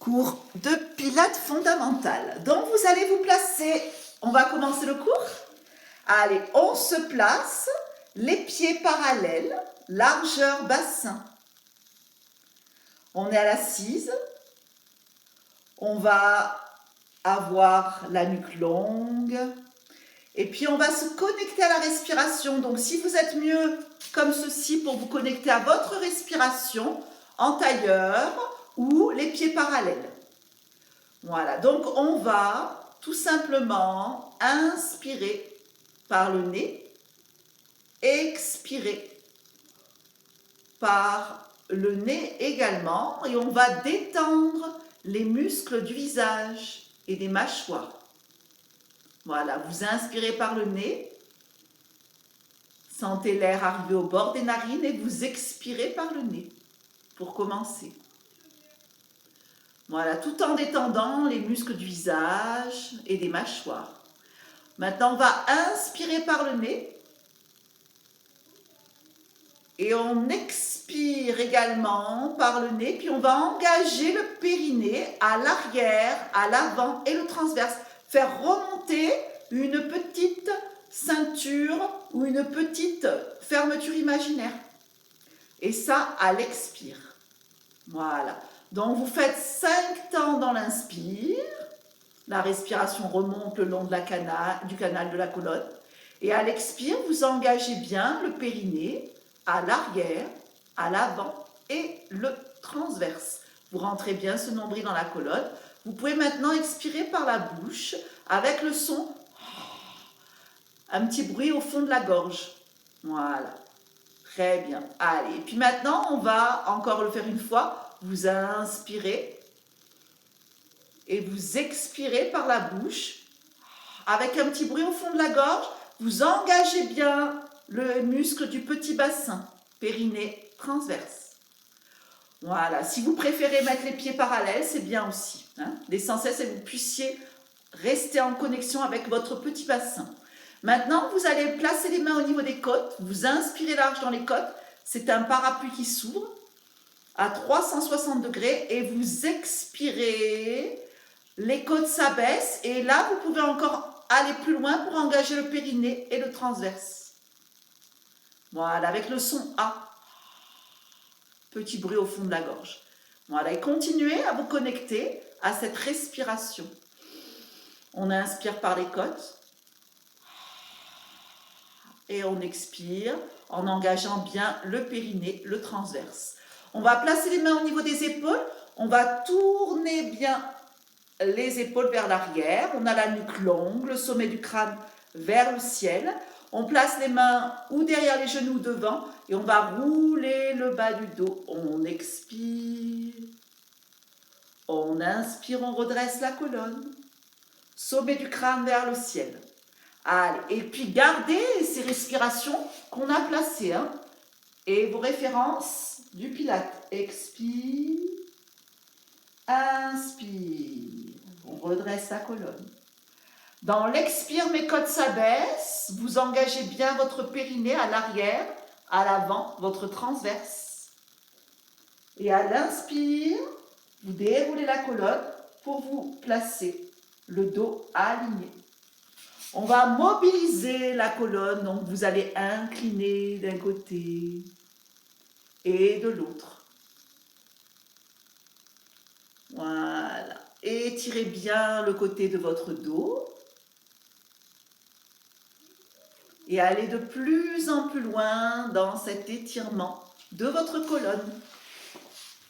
Cours de pilates fondamental. Donc vous allez vous placer, on va commencer le cours. Allez, on se place, les pieds parallèles, largeur bassin. On est à l'assise, on va avoir la nuque longue et puis on va se connecter à la respiration. Donc si vous êtes mieux comme ceci pour vous connecter à votre respiration en tailleur ou les pieds parallèles. Voilà, donc on va tout simplement inspirer par le nez, expirer par le nez également et on va détendre les muscles du visage et des mâchoires. Voilà, vous inspirez par le nez, sentez l'air arriver au bord des narines et vous expirez par le nez pour commencer. Voilà, tout en détendant les muscles du visage et des mâchoires. Maintenant, on va inspirer par le nez et on expire également par le nez. Puis on va engager le périnée à l'arrière, à l'avant et le transverse. Faire remonter une petite ceinture ou une petite fermeture imaginaire. Et ça, à l'expire. Voilà. Donc, vous faites 5 temps dans l'inspire. La respiration remonte le long de du canal de la colonne. Et à l'expire, vous engagez bien le périnée à l'arrière, à l'avant et le transverse. Vous rentrez bien ce nombril dans la colonne. Vous pouvez maintenant expirer par la bouche avec le son, un petit bruit au fond de la gorge. Voilà. Très bien. Allez, et puis maintenant, on va encore le faire une fois. Vous inspirez et vous expirez par la bouche avec un petit bruit au fond de la gorge. Vous engagez bien le muscle du petit bassin, périnée transverse. Voilà, si vous préférez mettre les pieds parallèles, c'est bien aussi. L'essentiel, c'est que vous puissiez rester en connexion avec votre petit bassin. Maintenant, vous allez placer les mains au niveau des côtes. Vous inspirez large dans les côtes. C'est un parapluie qui s'ouvre à 360 degrés et vous expirez. Les côtes s'abaissent et là, vous pouvez encore aller plus loin pour engager le périnée et le transverse. Voilà, avec le son A. Petit bruit au fond de la gorge. Voilà, et continuez à vous connecter à cette respiration. On inspire par les côtes et on expire en engageant bien le périnée, le transverse. On va placer les mains au niveau des épaules. On va tourner bien les épaules vers l'arrière. On a la nuque longue, le sommet du crâne vers le ciel. On place les mains ou derrière les genoux ou devant et on va rouler le bas du dos. On expire. On inspire, on redresse la colonne. Sommet du crâne vers le ciel. Allez, et puis gardez ces respirations qu'on a placées. Et vos références du Pilates. Expire. Inspire. On redresse la colonne. Dans l'expire, mes côtes s'abaissent. Vous engagez bien votre périnée à l'arrière, à l'avant, votre transverse. Et à l'inspire, vous déroulez la colonne pour vous placer le dos aligné. On va mobiliser la colonne, donc vous allez incliner d'un côté et de l'autre. Voilà. Étirez bien le côté de votre dos. Et allez de plus en plus loin dans cet étirement de votre colonne.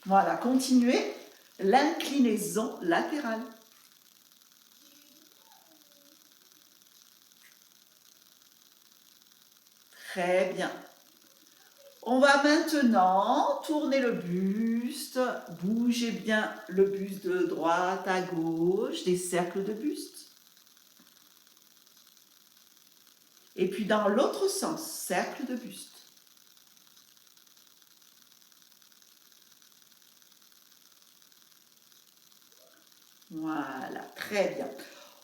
Voilà, continuez l'inclinaison latérale. Très bien. On va maintenant tourner le buste, bougez bien le buste de droite à gauche, des cercles de buste. Et puis dans l'autre sens, cercle de buste. Voilà, très bien.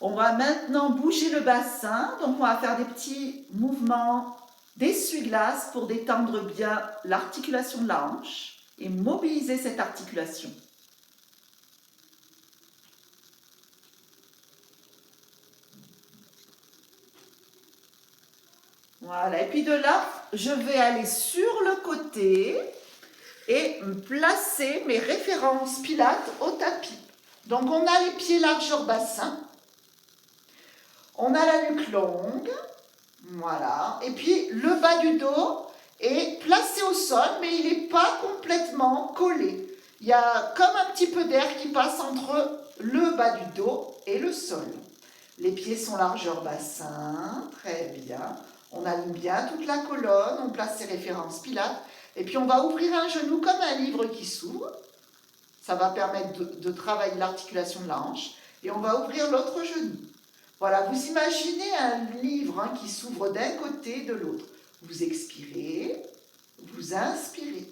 On va maintenant bouger le bassin. Donc on va faire des petits mouvements d'essuie-glace pour détendre bien l'articulation de la hanche et mobiliser cette articulation. Voilà, et puis de là, je vais aller sur le côté et placer mes références pilates au tapis. Donc on a les pieds largeur bassin, on a la nuque longue, voilà, et puis le bas du dos est placé au sol, mais il n'est pas complètement collé. Il y a comme un petit peu d'air qui passe entre le bas du dos et le sol. Les pieds sont largeur bassin, très bien. On aligne bien toute la colonne, on place ses références pilates, et puis on va ouvrir un genou comme un livre qui s'ouvre. Ça va permettre de travailler l'articulation de la hanche, et on va ouvrir l'autre genou. Voilà, vous imaginez un livre qui s'ouvre d'un côté et de l'autre. Vous expirez, vous inspirez.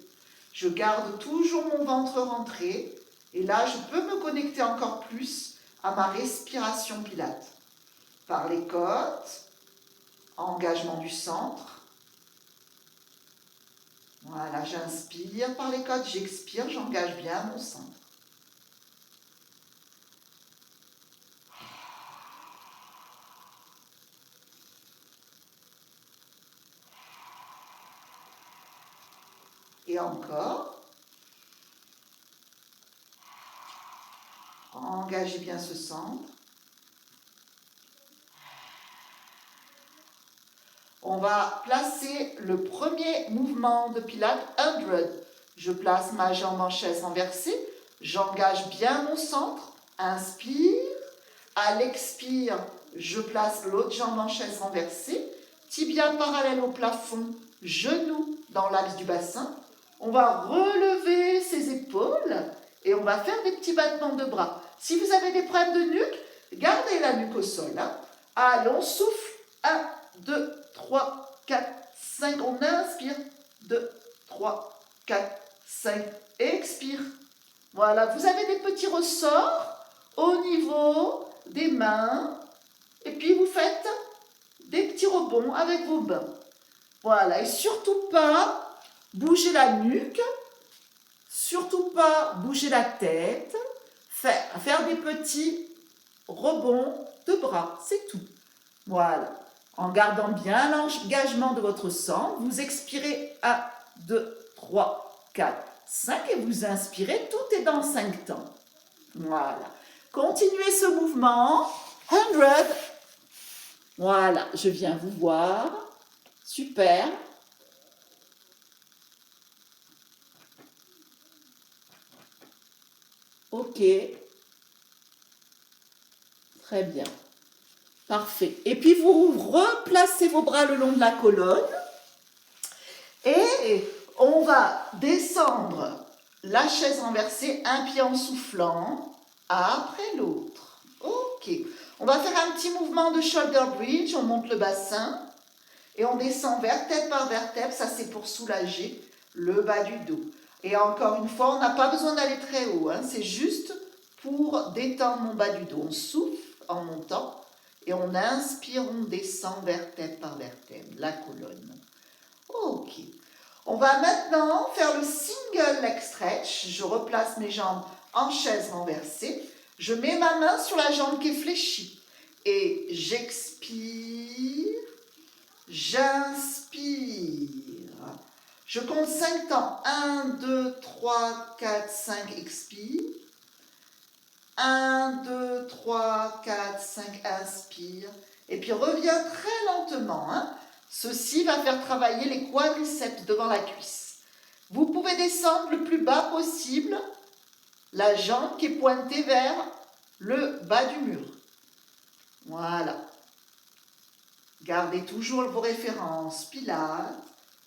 Je garde toujours mon ventre rentré, et là je peux me connecter encore plus à ma respiration pilate. Par les côtes, engagement du centre. Voilà, j'inspire par les côtes, j'expire, j'engage bien mon centre. Et encore. Engagez bien ce centre. On va placer le premier mouvement de Pilates 100. Je place ma jambe en chaise renversée. J'engage bien mon centre. Inspire. À l'expire, je place l'autre jambe en chaise renversée. Tibia parallèle au plafond. Genou dans l'axe du bassin. On va relever ses épaules et on va faire des petits battements de bras. Si vous avez des problèmes de nuque, gardez la nuque au sol. Allez, on souffle. 1, 2, 3, 4, 5. On inspire. 2, 3, 4, 5. Expire. Voilà, vous avez des petits ressorts au niveau des mains. Et puis vous faites des petits rebonds avec vos mains. Voilà, et surtout pas bouger la nuque, surtout pas bouger la tête, faire des petits rebonds de bras, c'est tout. Voilà, en gardant bien l'engagement de votre sang, vous expirez 1, 2, 3, 4, 5 et vous inspirez, tout est dans 5 temps. Voilà, continuez ce mouvement, 100. Voilà, je viens vous voir, super. Ok, très bien, parfait. Et puis vous replacez vos bras le long de la colonne et on va descendre la chaise renversée, un pied en soufflant après l'autre. Ok, on va faire un petit mouvement de shoulder bridge, on monte le bassin et on descend vertèbre par vertèbre, ça c'est pour soulager le bas du dos. Et encore une fois, on n'a pas besoin d'aller très haut, c'est juste pour détendre mon bas du dos. On souffle en montant et on inspire, on descend vertèbre par vertèbre, la colonne. Ok. On va maintenant faire le single leg stretch. Je replace mes jambes en chaise renversée. Je mets ma main sur la jambe qui est fléchie et j'expire, j'inspire. Je compte 5 temps. 1, 2, 3, 4, 5, expire. 1, 2, 3, 4, 5, inspire. Et puis reviens très lentement. Ceci va faire travailler les quadriceps devant la cuisse. Vous pouvez descendre le plus bas possible, la jambe qui est pointée vers le bas du mur. Voilà. Gardez toujours vos références pilates,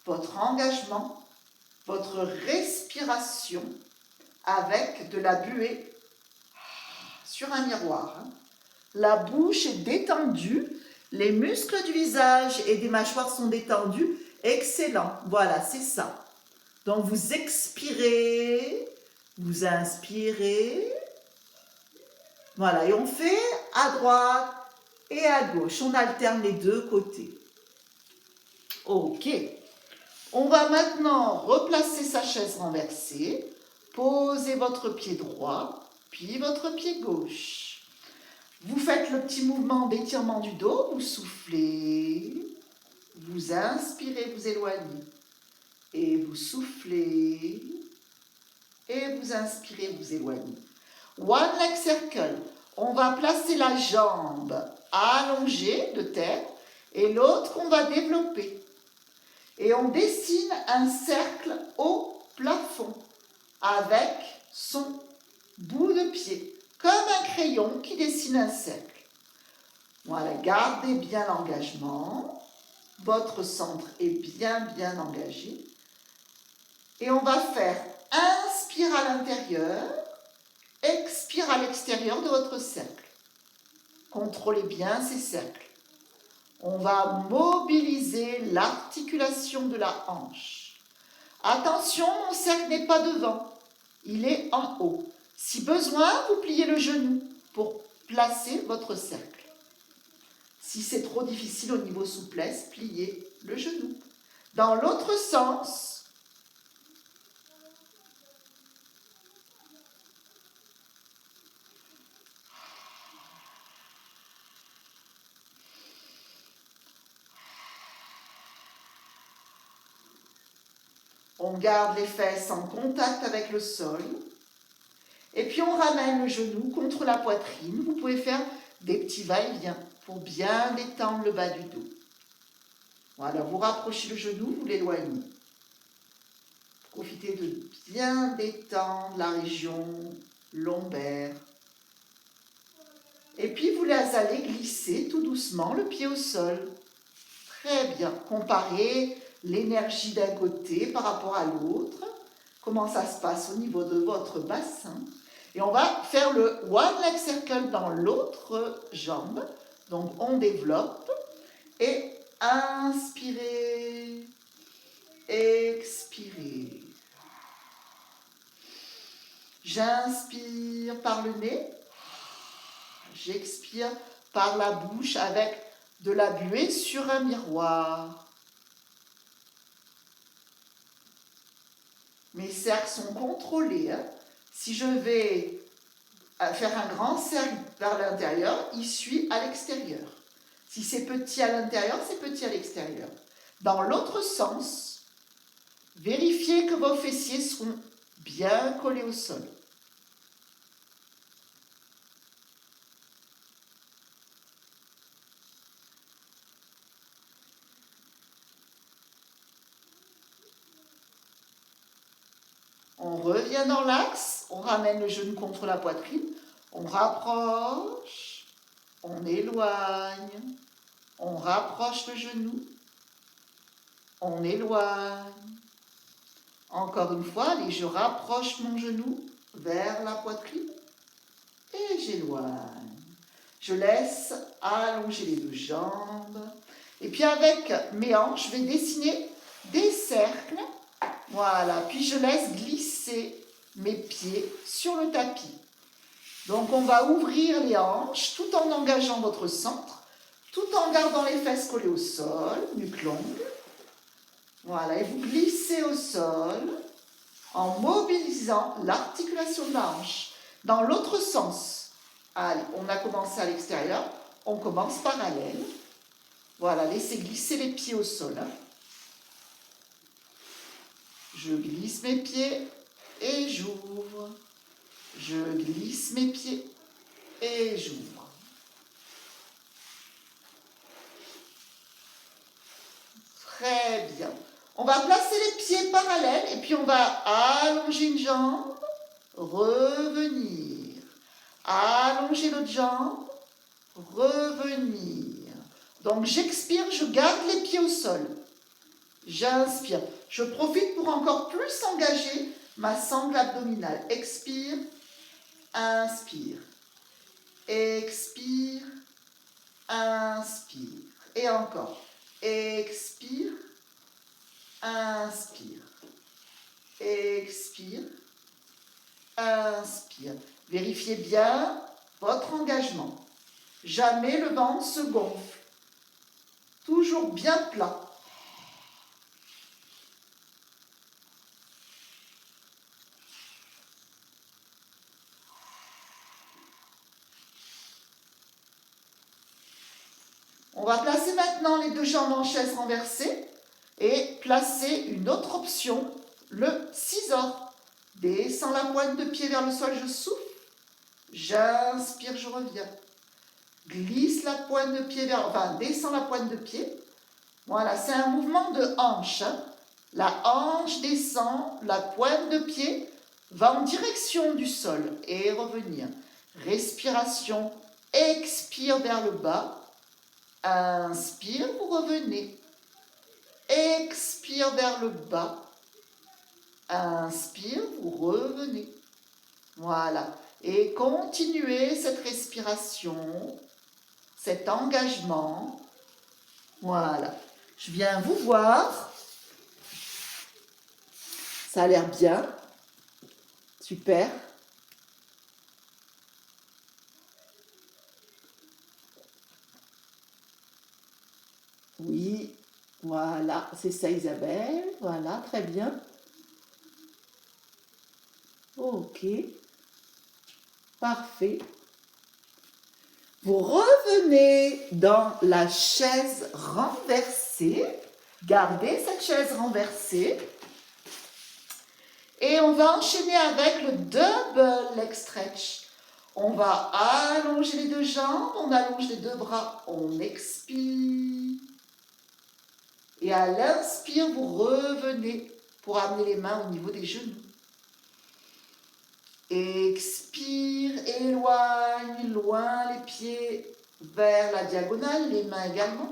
votre engagement, votre respiration avec de la buée sur un miroir. La bouche est détendue, les muscles du visage et des mâchoires sont détendus. Excellent, voilà, c'est ça. Donc vous expirez, vous inspirez. Voilà, et on fait à droite et à gauche. On alterne les deux côtés. Ok. On va maintenant replacer sa chaise renversée. Posez votre pied droit, puis votre pied gauche. Vous faites le petit mouvement d'étirement du dos, vous soufflez, Vous inspirez, vous éloignez. Et vous soufflez. Et vous inspirez, vous éloignez. One leg circle. On va placer la jambe allongée de terre et l'autre qu'on va développer. Et on dessine un cercle au plafond avec son bout de pied, comme un crayon qui dessine un cercle. Voilà, gardez bien l'engagement. Votre centre est bien engagé. Et on va faire inspire à l'intérieur, expire à l'extérieur de votre cercle. Contrôlez bien ces cercles. On va mobiliser l'articulation de la hanche. Attention, mon cercle n'est pas devant, il est en haut. Si besoin, vous pliez le genou pour placer votre cercle. Si c'est trop difficile au niveau souplesse, pliez le genou. Dans l'autre sens, on garde les fesses en contact avec le sol. Et puis on ramène le genou contre la poitrine. Vous pouvez faire des petits va-et-vient pour bien détendre le bas du dos. Voilà, vous rapprochez le genou, vous l'éloignez. Profitez de bien détendre la région lombaire. Et puis vous allez glisser tout doucement le pied au sol. Très bien. Comparez l'énergie d'un côté par rapport à l'autre. Comment ça se passe au niveau de votre bassin. Et on va faire le one leg circle dans l'autre jambe. Donc on développe et inspirez, expirez. J'inspire par le nez, j'expire par la bouche avec de la buée sur un miroir. Mes cercles sont contrôlés. Si je vais faire un grand cercle vers l'intérieur, il suit à l'extérieur. Si c'est petit à l'intérieur, c'est petit à l'extérieur. Dans l'autre sens, vérifiez que vos fessiers sont bien collés au sol. On revient dans l'axe, on ramène le genou contre la poitrine, on rapproche, on éloigne, on rapproche le genou, on éloigne. Encore une fois, allez, je rapproche mon genou vers la poitrine et j'éloigne. Je laisse allonger les deux jambes. Et puis avec mes hanches, je vais dessiner des cercles. Voilà, puis je laisse glisser mes pieds sur le tapis. Donc on va ouvrir les hanches tout en engageant votre centre, tout en gardant les fesses collées au sol, nuque longue. Voilà, et vous glissez au sol en mobilisant l'articulation de la hanche. Dans l'autre sens, allez, on a commencé à l'extérieur, on commence parallèle. Voilà, laissez glisser les pieds au sol. Je glisse mes pieds et j'ouvre. Je glisse mes pieds et j'ouvre. Très bien. On va placer les pieds parallèles et puis on va allonger une jambe, revenir. Allonger l'autre jambe, revenir. Donc j'expire, je garde les pieds au sol. J'inspire. Je profite pour encore plus engager ma sangle abdominale. Expire, inspire. Expire, inspire. Et encore. Expire, inspire. Expire, inspire. Vérifiez bien votre engagement. Jamais le ventre se gonfle. Toujours bien plat. On va placer maintenant les deux jambes en chaise renversée et placer une autre option, le scissor. Descends la pointe de pied vers le sol, je souffle. J'inspire, je reviens. Glisse la pointe de pied vers... Enfin, descends la pointe de pied. Voilà, c'est un mouvement de hanche. Hein. La hanche descend, la pointe de pied va en direction du sol et revenir. Respiration, expire vers le bas. Inspire, vous revenez. Expire vers le bas. Inspire, vous revenez. Voilà. Et continuez cette respiration, cet engagement. Voilà. Je viens vous voir. Ça a l'air bien. Super. Oui, voilà, c'est ça Isabelle. Voilà, très bien. Ok, parfait. Vous revenez dans la chaise renversée. Gardez cette chaise renversée. Et on va enchaîner avec le double leg stretch. On va allonger les deux jambes, on allonge les deux bras, on expire. Et à l'inspire, vous revenez pour amener les mains au niveau des genoux. Expire, éloigne loin les pieds vers la diagonale, les mains également.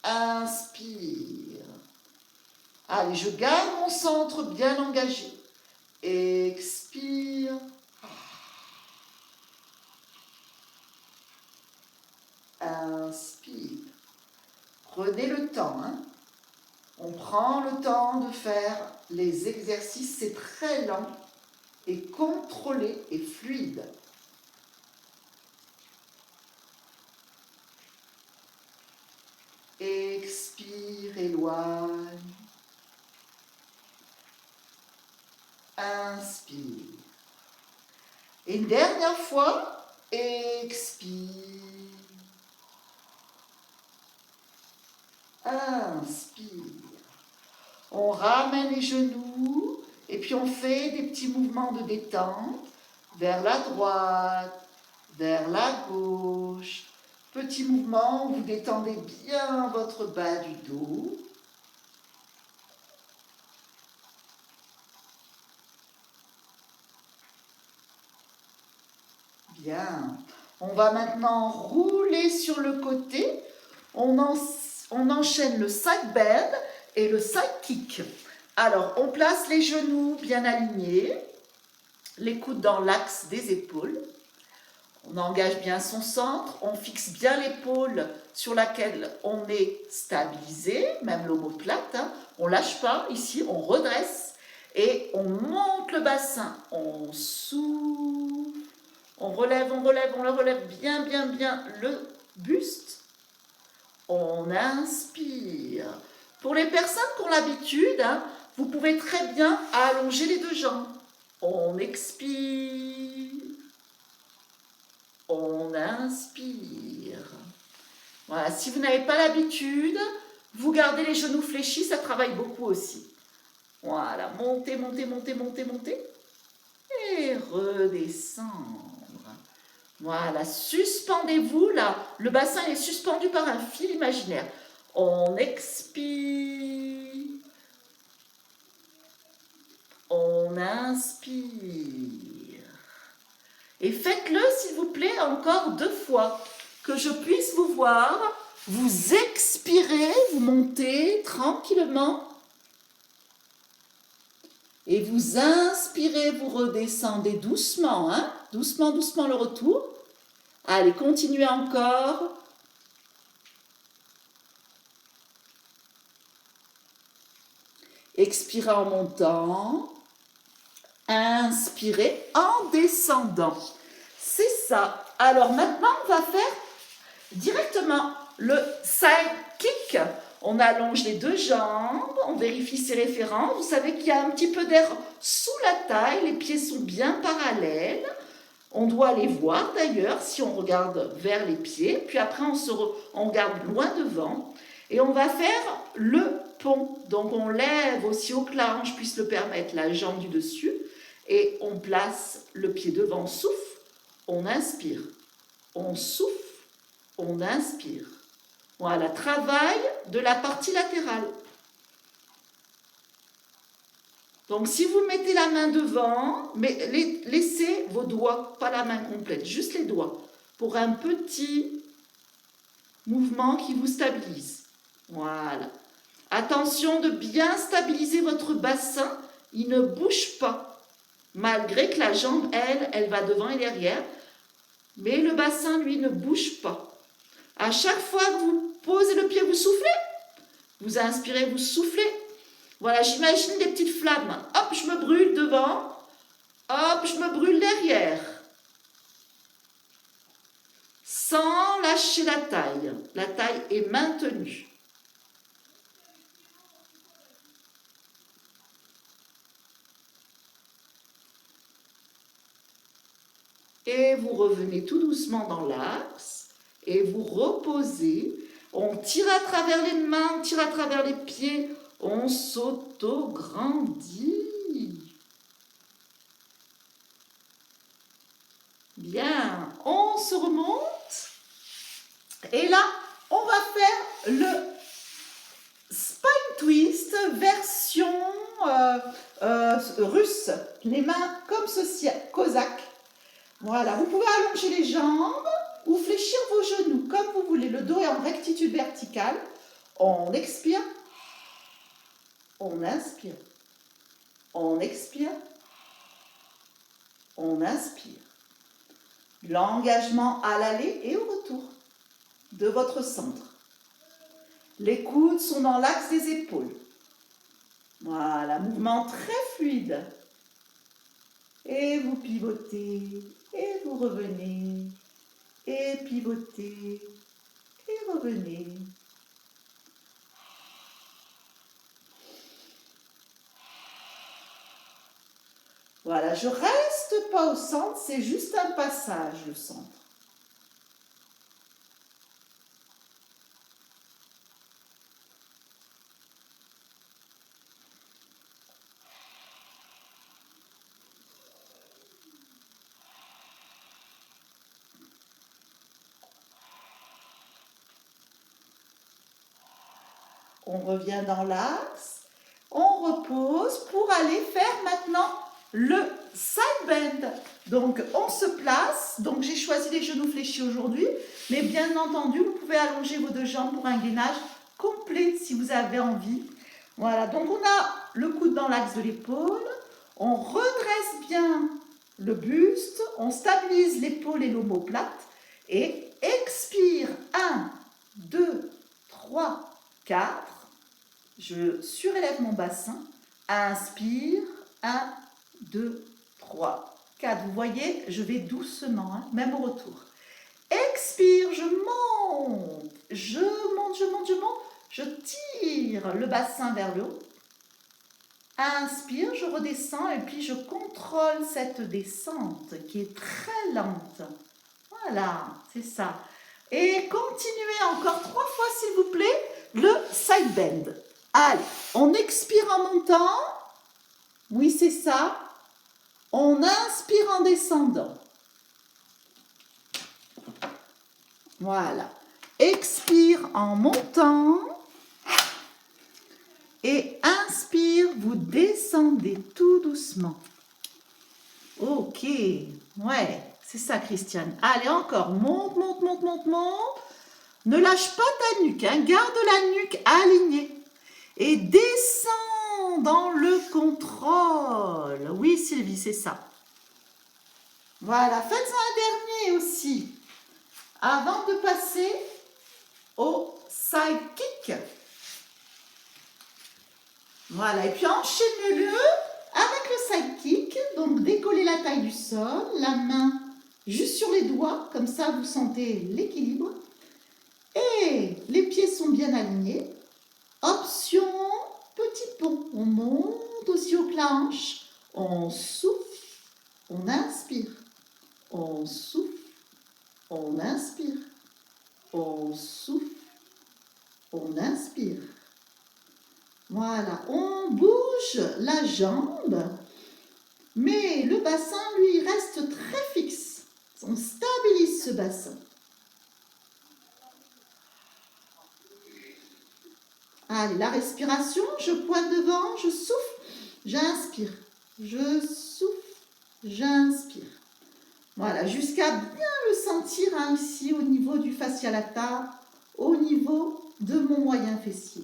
Inspire. Allez, je garde mon centre bien engagé. Expire. Inspire. Prenez le temps. Hein. On prend le temps de faire les exercices. C'est très lent et contrôlé et fluide. Expire, éloigne. Inspire. Et une dernière fois, expire. Inspire. On ramène les genoux et puis on fait des petits mouvements de détente vers la droite, vers la gauche. Petit mouvement où vous détendez bien votre bas du dos. Bien. On va maintenant rouler sur le côté. On enchaîne le side bend et le side kick. Alors, on place les genoux bien alignés, les coudes dans l'axe des épaules. On engage bien son centre, on fixe bien l'épaule sur laquelle on est stabilisé, même l'omoplate. Hein. On ne lâche pas, ici on redresse et on monte le bassin. On souffle, on relève, on le relève bien le buste. On inspire. Pour les personnes qui ont l'habitude, hein, vous pouvez très bien allonger les deux jambes. On expire. On inspire. Voilà, si vous n'avez pas l'habitude, vous gardez les genoux fléchis, ça travaille beaucoup aussi. Voilà, montez, montez, montez, montez, montez. Et redescendre. Voilà, suspendez-vous là. Le bassin est suspendu par un fil imaginaire. On expire. On inspire. Et faites-le, s'il vous plaît, encore 2 fois. Que je puisse vous voir. Vous expirez, vous montez tranquillement. Et vous inspirez, vous redescendez doucement. Hein? Doucement, doucement le retour. Allez, continuez encore. Expirez en montant. Inspirez en descendant. C'est ça. Alors maintenant, on va faire directement le side kick. On allonge les deux jambes, on vérifie ses références. Vous savez qu'il y a un petit peu d'air sous la taille, les pieds sont bien parallèles. On doit les voir d'ailleurs si on regarde vers les pieds, puis après on regarde loin devant et on va faire le pont. Donc on lève aussi haut que la hanche puisse le permettre, la jambe du dessus, et on place le pied devant, on souffle, on inspire, on souffle, on inspire. Voilà, travail de la partie latérale. Donc si vous mettez la main devant, mais laissez vos doigts, pas la main complète, juste les doigts, pour un petit mouvement qui vous stabilise. Voilà. Attention de bien stabiliser votre bassin, il ne bouge pas, malgré que la jambe, elle va devant et derrière, mais le bassin, lui, ne bouge pas. À chaque fois que vous posez le pied, vous soufflez. Vous inspirez, vous soufflez. Voilà, j'imagine des petites flammes. Hop, je me brûle devant. Hop, je me brûle derrière. Sans lâcher la taille. La taille est maintenue. Et vous revenez tout doucement dans l'axe. Et vous reposez. On tire à travers les mains, on tire à travers les pieds. On s'auto-grandit. Bien, on se remonte. Et là, on va faire le spine twist version russe. Les mains comme ceci, cosaque. Voilà, vous pouvez allonger les jambes ou fléchir vos genoux comme vous voulez. Le dos est en rectitude verticale. On expire. On inspire. On expire. On inspire. L'engagement à l'aller et au retour de votre centre. Les coudes sont dans l'axe des épaules. Voilà, mouvement très fluide. Et vous pivotez, et vous revenez, et pivotez, et revenez. Voilà, je reste pas au centre, c'est juste un passage, le centre. On revient dans l'axe, on repose pour aller faire maintenant le side bend. Donc on se place, donc j'ai choisi les genoux fléchis aujourd'hui, mais bien entendu vous pouvez allonger vos deux jambes pour un gainage complet si vous avez envie. Voilà, donc on a le coude dans l'axe de l'épaule, on redresse bien le buste, on stabilise l'épaule et l'omoplate et expire 1, 2, 3, 4. Je surélève mon bassin, inspire, 1, 2, 3, 4. Vous voyez, je vais doucement, hein, même au retour. Expire, je monte, je monte, je monte, je monte. Je tire le bassin vers le haut. Inspire, je redescends et puis je contrôle cette descente qui est très lente. Voilà, c'est ça. Et continuez encore 3 fois, s'il vous plaît, le side bend. Allez, on expire en montant. Oui, c'est ça. On inspire en descendant. Voilà. Expire en montant. Et inspire, vous descendez tout doucement. Ok. Ouais, c'est ça, Christiane. Allez, encore. Monte, monte, monte, monte, monte. Ne lâche pas ta nuque, hein. Garde la nuque alignée. Et descends dans le contrôle. Oui, Sylvie, c'est ça. Voilà, faites-en un dernier aussi. Avant de passer au side kick. Voilà, et puis enchaînez-le avec le side kick. Donc, décollez la taille du sol, la main juste sur les doigts. Comme ça, vous sentez l'équilibre. Et les pieds sont bien alignés. Option petit pont. On monte aussi aux planches. On souffle. On inspire. On souffle, on inspire. On souffle, on inspire. Voilà, on bouge la jambe, mais le bassin, lui, reste très fixe. On stabilise ce bassin. Allez, la respiration, je pointe devant, je souffle, j'inspire. Je souffle, j'inspire. Voilà, jusqu'à bien le sentir hein, ici au niveau du fascia lata, au niveau de mon moyen fessier.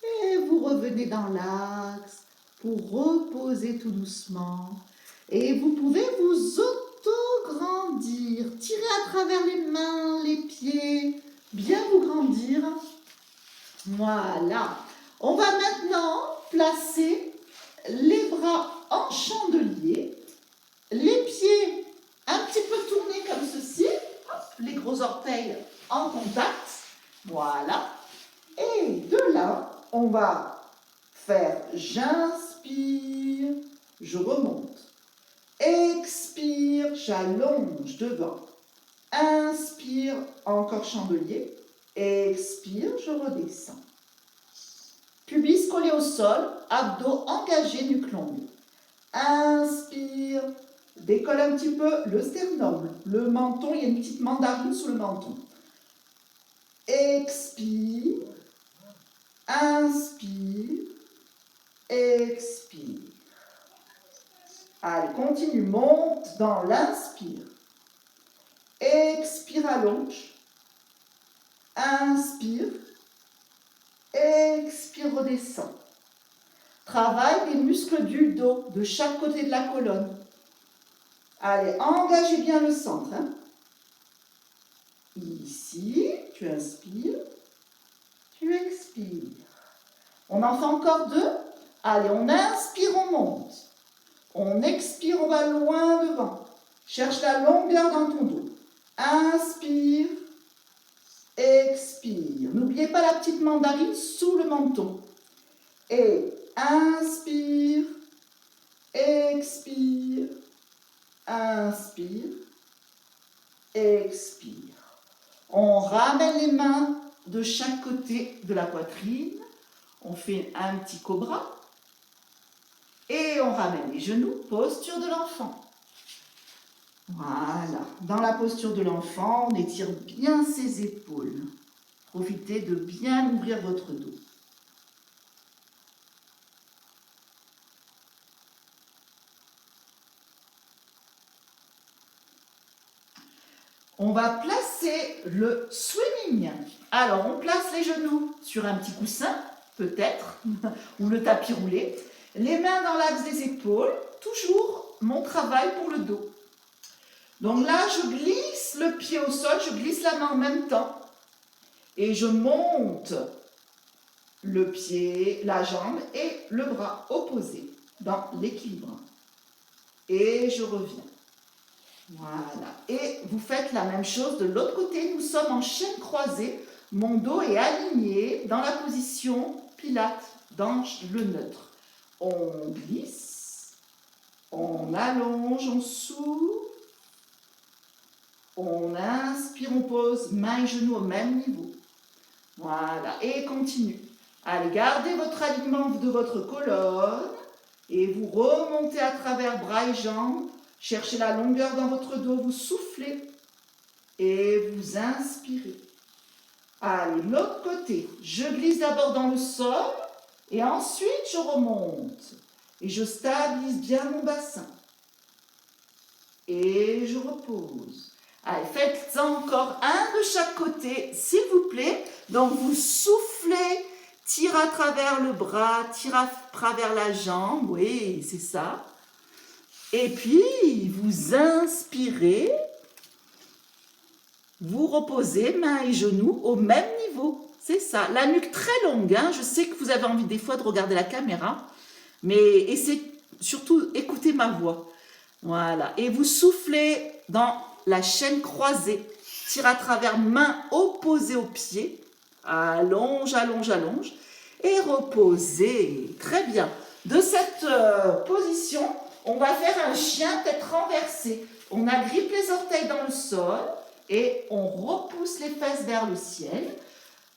Et vous revenez dans l'axe pour reposer tout doucement. Et vous pouvez vous auto-grandir. Tirez à travers les mains, les pieds, bien vous grandir. Voilà. On va maintenant placer les bras en chandelier, les pieds un petit peu tournés comme ceci, les gros orteils en contact. Voilà. Et de là, on va faire j'inspire, je remonte. Expire, j'allonge devant. Inspire, encore chandelier. Expire, je redescends. Pubis collé au sol, abdos engagés, nuque longue. Inspire, décolle un petit peu le sternum, le menton, il y a une petite mandarine sous le menton. Expire, inspire, expire. Allez, continue, monte dans l'inspire. Expire, allonge. Inspire. Expire, redescend. Travaille les muscles du dos, de chaque côté de la colonne. Allez, engagez bien le centre. Hein. Ici, tu inspires, tu expires. On en fait encore deux. Allez, on inspire, on monte. On expire, on va loin devant. Cherche la longueur dans ton dos. Inspire, expire. N'oubliez pas la petite mandarine sous le menton. Et inspire, expire, inspire, expire. On ramène les mains de chaque côté de la poitrine. On fait un petit cobra. Et on ramène les genoux, posture de l'enfant. Voilà. Dans la posture de l'enfant, on étire bien ses épaules. Profitez de bien ouvrir votre dos. On va placer le swimming. Alors, on place les genoux sur un petit coussin, peut-être, ou le tapis roulé. Les mains dans l'axe des épaules, toujours mon travail pour le dos. Donc là, je glisse le pied au sol, je glisse la main en même temps. Et je monte le pied, la jambe et le bras opposé dans l'équilibre. Et je reviens. Voilà. Et vous faites la même chose de l'autre côté. Nous sommes en chaîne croisée. Mon dos est aligné dans la position Pilates, dans le neutre. On glisse, on allonge, on souffle, on inspire, on pose mains et genoux au même niveau. Voilà, et continue. Allez, gardez votre alignement de votre colonne et vous remontez à travers bras et jambes. Cherchez la longueur dans votre dos, vous soufflez et vous inspirez. Allez, l'autre côté, je glisse d'abord dans le sol. Et ensuite, je remonte et je stabilise bien mon bassin. Et je repose. Allez, faites encore un de chaque côté, s'il vous plaît. Donc, vous soufflez, tire à travers le bras, tire à travers la jambe. Oui, c'est ça. Et puis, vous inspirez. Vous reposez, mains et genoux au même niveau. C'est ça, la nuque très longue, hein. Je sais que vous avez envie des fois de regarder la caméra, mais surtout écoutez ma voix. Voilà. Et vous soufflez dans la chaîne croisée. Tire à travers, main opposée au pied. Allonge, allonge, allonge. Et reposez. Très bien. De cette position, on va faire un chien tête renversée. On agrippe les orteils dans le sol et on repousse les fesses vers le ciel.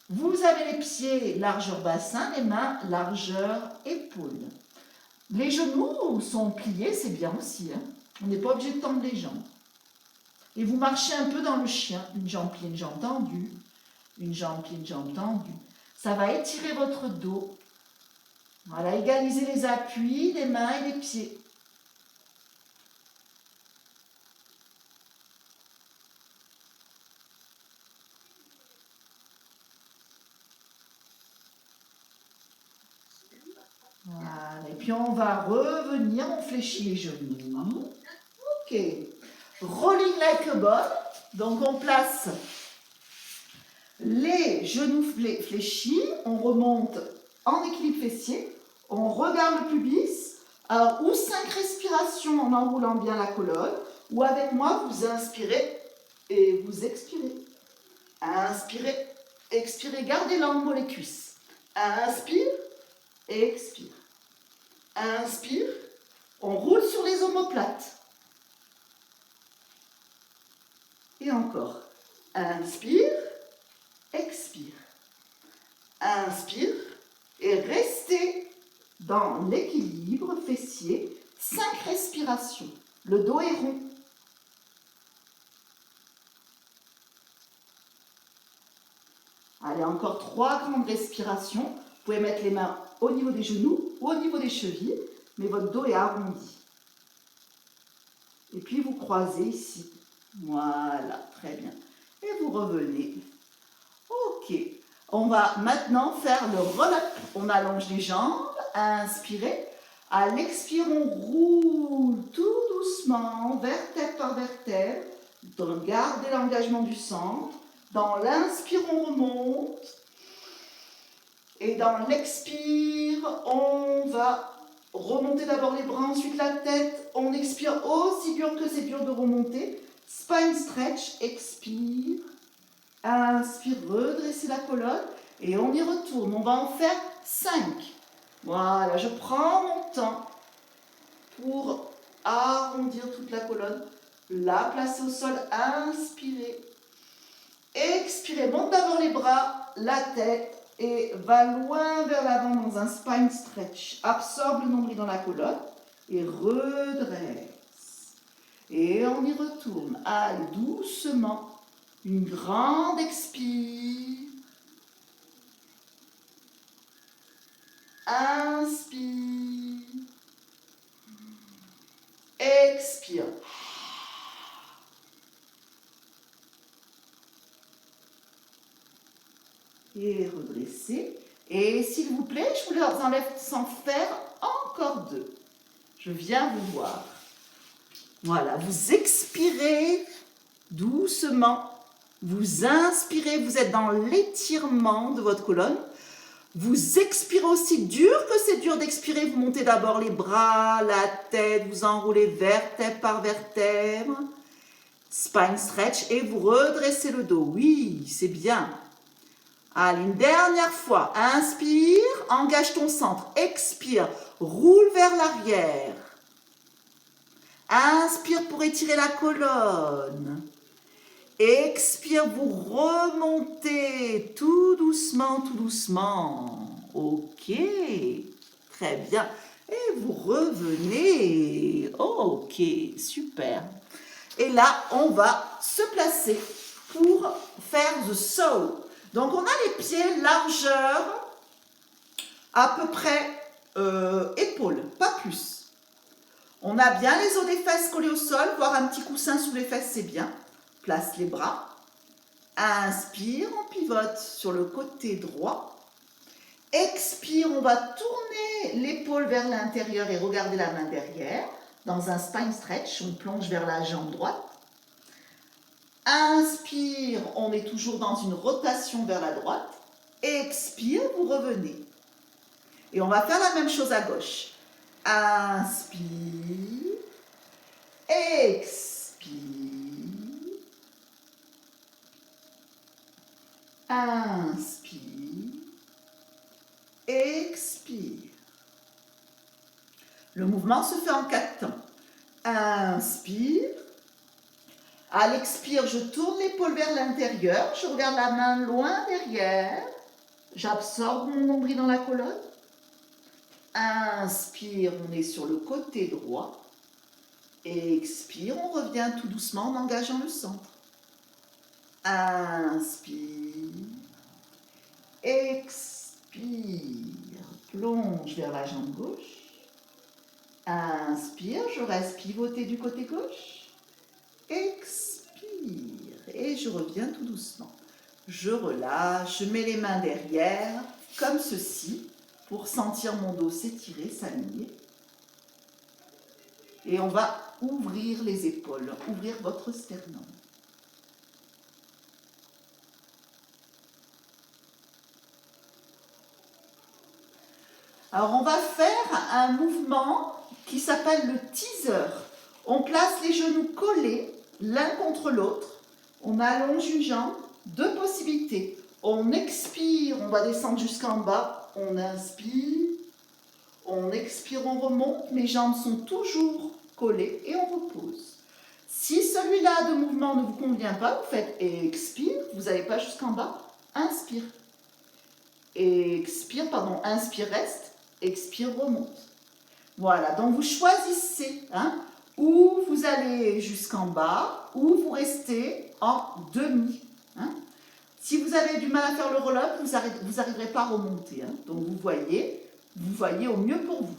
Vous avez les pieds largeur bassin, les mains largeur épaule. Les genoux sont pliés, c'est bien aussi. Hein. On n'est pas obligé de tendre les jambes. Et vous marchez un peu dans le chien. Une jambe pliée, une jambe tendue. Une jambe pliée, une jambe tendue. Ça va étirer votre dos. Voilà, égaliser les appuis des mains et des pieds. Voilà, et puis on va revenir, on fléchit les genoux. Ok. Rolling like a ball. Donc on place les genoux fléchis, on remonte en équilibre fessier, on regarde le pubis. Alors, ou 5 respirations en enroulant bien la colonne, ou avec moi, vous inspirez et vous expirez. Inspirez, expirez, gardez l'angle pour les cuisses. Inspire, expire. Inspire, on roule sur les omoplates. Et encore. Inspire, expire. Inspire et restez dans l'équilibre fessier. 5 respirations. Le dos est rond. Allez, encore 3 grandes respirations. Vous pouvez mettre les mains au niveau des genoux ou au niveau des chevilles, mais votre dos est arrondi. Et puis vous croisez ici. Voilà, très bien. Et vous revenez. Ok. On va maintenant faire le roll-up. On allonge les jambes. Inspirez. À l'expire, on roule tout doucement, vertèbre par vertèbre. Gardez l'engagement du centre. Dans l'inspire, on remonte. Et dans l'expire, on va remonter d'abord les bras, ensuite la tête. On expire aussi dur que c'est dur de remonter. Spine stretch, expire. Inspire, redressez la colonne. Et on y retourne. On va en faire 5. Voilà, je prends mon temps pour arrondir toute la colonne. La placer au sol, inspirez. Expirez, monte d'abord les bras, la tête et va loin vers l'avant dans un spine stretch. Absorbe le nombril dans la colonne et redresse. Et on y retourne. Allez, doucement. Une grande expire. Inspire. Expire. Et redressez. Et s'il vous plaît, je vous les enlève sans faire encore 2. Je viens vous voir. Voilà, vous expirez doucement. Vous inspirez, vous êtes dans l'étirement de votre colonne. Vous expirez aussi dur que c'est dur d'expirer. Vous montez d'abord les bras, la tête, vous enroulez vertèbre par vertèbre. Spine stretch et vous redressez le dos. Oui, c'est bien. Allez, une dernière fois. Inspire, engage ton centre. Expire, roule vers l'arrière. Inspire pour étirer la colonne. Expire, vous remontez tout doucement, tout doucement. Ok, très bien. Et vous revenez. Ok, super. Et là, on va se placer pour faire the saw. Donc, on a les pieds largeur à peu près épaules, pas plus. On a bien les os des fesses collés au sol, voire un petit coussin sous les fesses, c'est bien. Place les bras. Inspire, on pivote sur le côté droit. Expire, on va tourner l'épaule vers l'intérieur et regarder la main derrière. Dans un spine stretch, on plonge vers la jambe droite. Inspire, on est toujours dans une rotation vers la droite. Expire, vous revenez. Et on va faire la même chose à gauche. Inspire. Expire. Inspire. Expire. Le mouvement se fait en 4 temps. Inspire. À l'expire, je tourne l'épaule vers l'intérieur. Je regarde la main loin derrière. J'absorbe mon nombril dans la colonne. Inspire, on est sur le côté droit. Expire, on revient tout doucement en engageant le centre. Inspire. Expire. Plonge vers la jambe gauche. Inspire, je reste pivoté du côté gauche. Expire. Et je reviens tout doucement. Je relâche, je mets les mains derrière, comme ceci, pour sentir mon dos s'étirer, s'aligner. Et on va ouvrir les épaules, ouvrir votre sternum. Alors on va faire un mouvement qui s'appelle le teaser. On place les genoux collés l'un contre l'autre. On allonge une jambe. 2 possibilités. On expire, on va descendre jusqu'en bas. On inspire. On expire, on remonte. Mes jambes sont toujours collées et on repose. Si celui-là de mouvement ne vous convient pas, vous faites expire. Vous n'allez pas jusqu'en bas. Inspire. Expire, pardon. Inspire, reste. Expire, remonte. Voilà, donc vous choisissez où vous allez jusqu'en bas, ou vous restez en demi. Si vous avez du mal à faire le roll-up, vous n'arriverez pas à remonter. Donc vous voyez au mieux pour vous.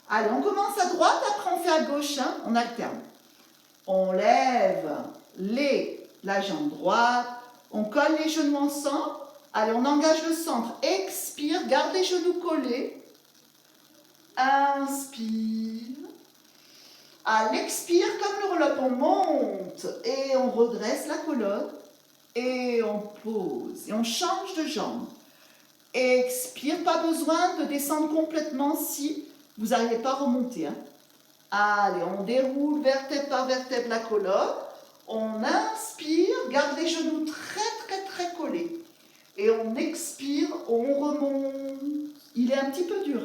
Allez, on commence à droite, après on fait à gauche, on alterne. On lève la jambe droite, on colle les genoux ensemble. Allez, on engage le centre. Expire, garde les genoux collés. Inspire. À l'expire, comme le roll-up, on monte et on redresse la colonne et on pose et on change de jambe. Expire, pas besoin de descendre complètement si vous n'arrivez pas à remonter. Allez, on déroule vertèbre par vertèbre la colonne. On inspire, garde les genoux très collés. Et on expire, on remonte. Il est un petit peu dur,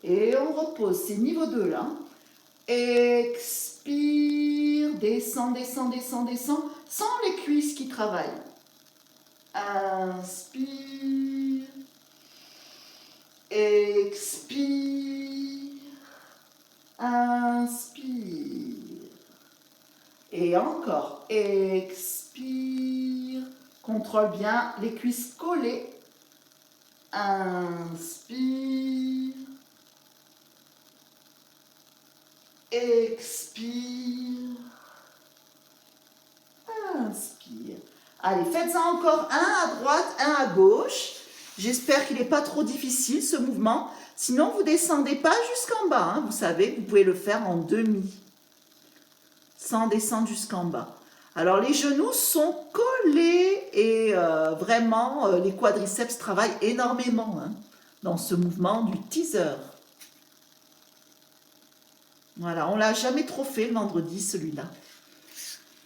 Et on repose, c'est niveau 2 là. Expire, descend, sans les cuisses qui travaillent. Inspire, expire, inspire. Et encore, expire, contrôle bien les cuisses collées. Inspire. Expire. Inspire. Allez, faites-en encore un à droite, un à gauche. J'espère qu'il n'est pas trop difficile ce mouvement. Sinon, vous ne descendez pas jusqu'en bas. Vous savez, vous pouvez le faire en demi. Sans descendre jusqu'en bas. Alors, les genoux sont collés et vraiment, les quadriceps travaillent énormément dans ce mouvement du teaser. Voilà, on ne l'a jamais trop fait le vendredi, celui-là.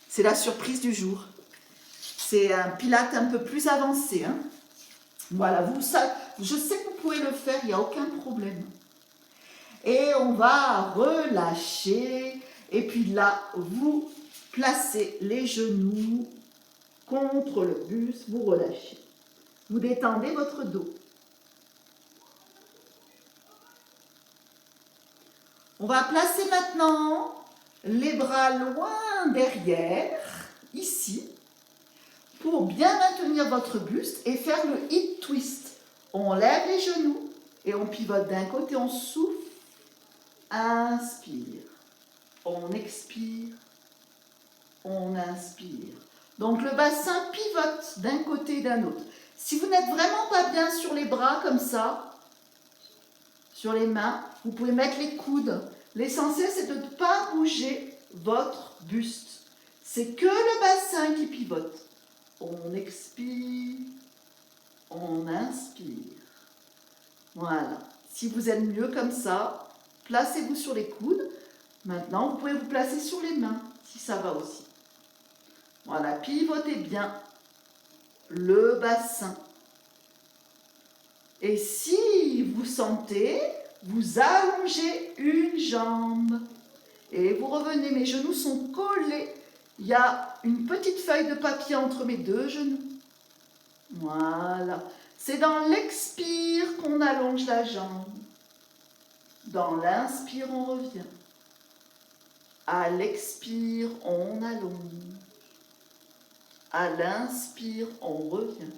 C'est la surprise du jour. C'est un pilate un peu plus avancé. Voilà, je sais que vous pouvez le faire, il n'y a aucun problème. Et on va relâcher. Et puis là, vous placez les genoux contre le buste, vous relâchez. Vous détendez votre dos. On va placer maintenant les bras loin derrière, ici, pour bien maintenir votre buste et faire le hip twist. On lève les genoux et on pivote d'un côté, on souffle, inspire, on expire, on inspire. Donc le bassin pivote d'un côté et d'un autre. Si vous n'êtes vraiment pas bien sur les bras comme ça, sur les mains, vous pouvez mettre les coudes. L'essentiel, c'est de ne pas bouger votre buste. C'est que le bassin qui pivote. On expire, on inspire. Voilà. Si vous êtes mieux comme ça, Placez-vous sur les coudes. Maintenant, vous pouvez vous placer sur les mains, si ça va aussi. Voilà, pivotez bien le bassin. Et si vous sentez, vous allongez une jambe. Et vous revenez, mes genoux sont collés. Il y a une petite feuille de papier entre mes deux genoux. Voilà. C'est dans l'expire qu'on allonge la jambe. Dans l'inspire, on revient. À l'expire, on allonge. À l'inspire, on revient.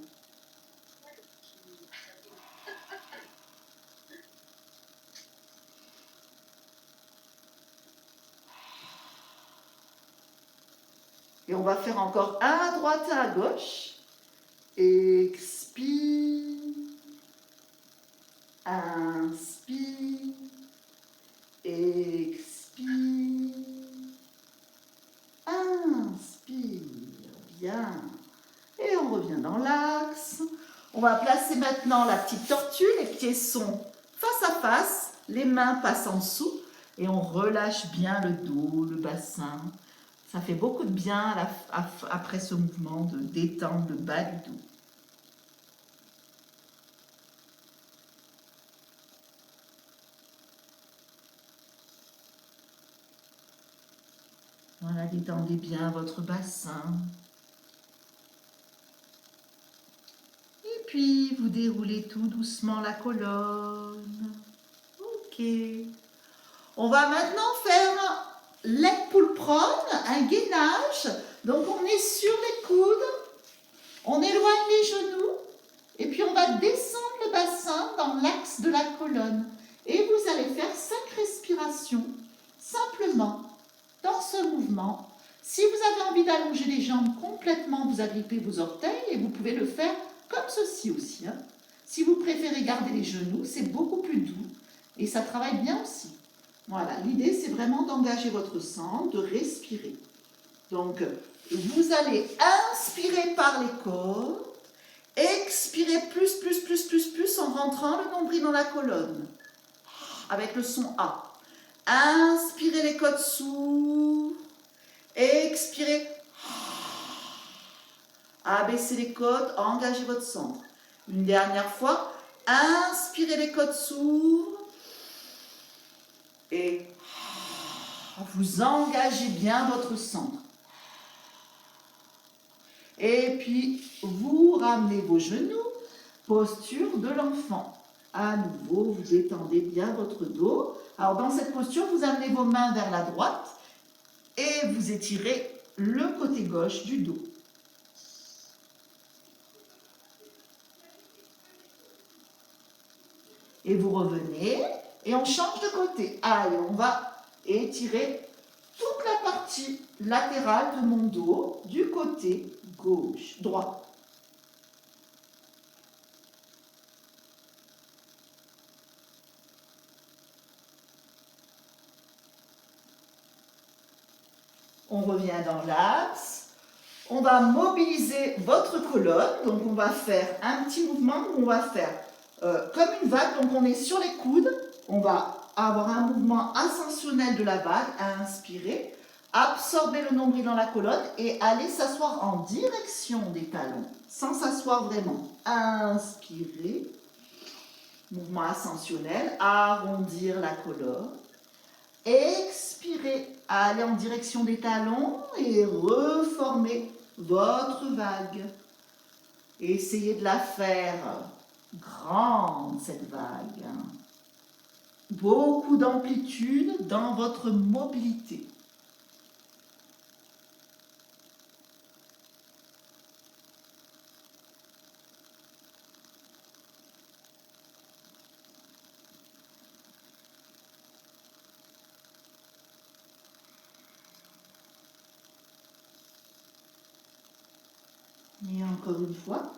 Et on va faire encore un à droite et à gauche. Expire. Inspire. Expire. Inspire. Bien. Et on revient dans l'axe. On va placer maintenant la petite tortue. Les pieds sont face à face. Les mains passent en dessous. Et on relâche bien le dos, le bassin. Ça fait beaucoup de bien après ce mouvement de détendre le bas du dos. Voilà, détendez bien votre bassin. Et puis, vous déroulez tout doucement la colonne. Ok. On va maintenant faire leg pull prone, un gainage. Donc, on est sur les coudes. On éloigne les genoux. Et puis, on va descendre le bassin dans l'axe de la colonne. Et vous allez faire 5 respirations, simplement, dans ce mouvement. Si vous avez envie d'allonger les jambes complètement, vous agrippez vos orteils et vous pouvez le faire comme ceci aussi. Si vous préférez garder les genoux, c'est beaucoup plus doux et ça travaille bien aussi. Voilà, l'idée c'est vraiment d'engager votre centre, de respirer. Donc, vous allez inspirer par les côtes, expirer plus en rentrant le nombril dans la colonne, avec le son A. Inspirez, les côtes s'ouvrent. Expirez. Abaissez les côtes, engagez votre centre. Une dernière fois. Inspirez, les côtes s'ouvrent. Et vous engagez bien votre centre. Et puis, vous ramenez vos genoux. Posture de l'enfant. À nouveau, vous détendez bien votre dos. Alors, dans cette posture, vous amenez vos mains vers la droite et vous étirez le côté gauche du dos. Et vous revenez et on change de côté. Allez, on va étirer toute la partie latérale de mon dos du côté gauche, droit. On revient dans l'axe. On va mobiliser votre colonne. Donc, on va faire un petit mouvement où on va faire comme une vague. Donc, on est sur les coudes. On va avoir un mouvement ascensionnel de la vague à inspirer. Absorber le nombril dans la colonne et aller s'asseoir en direction des talons, sans s'asseoir vraiment. Inspirer. Mouvement ascensionnel. Arrondir la colonne. Expirez, allez en direction des talons et reformez votre vague. Essayez de la faire grande, cette vague. Beaucoup d'amplitude dans votre mobilité. Et encore une fois.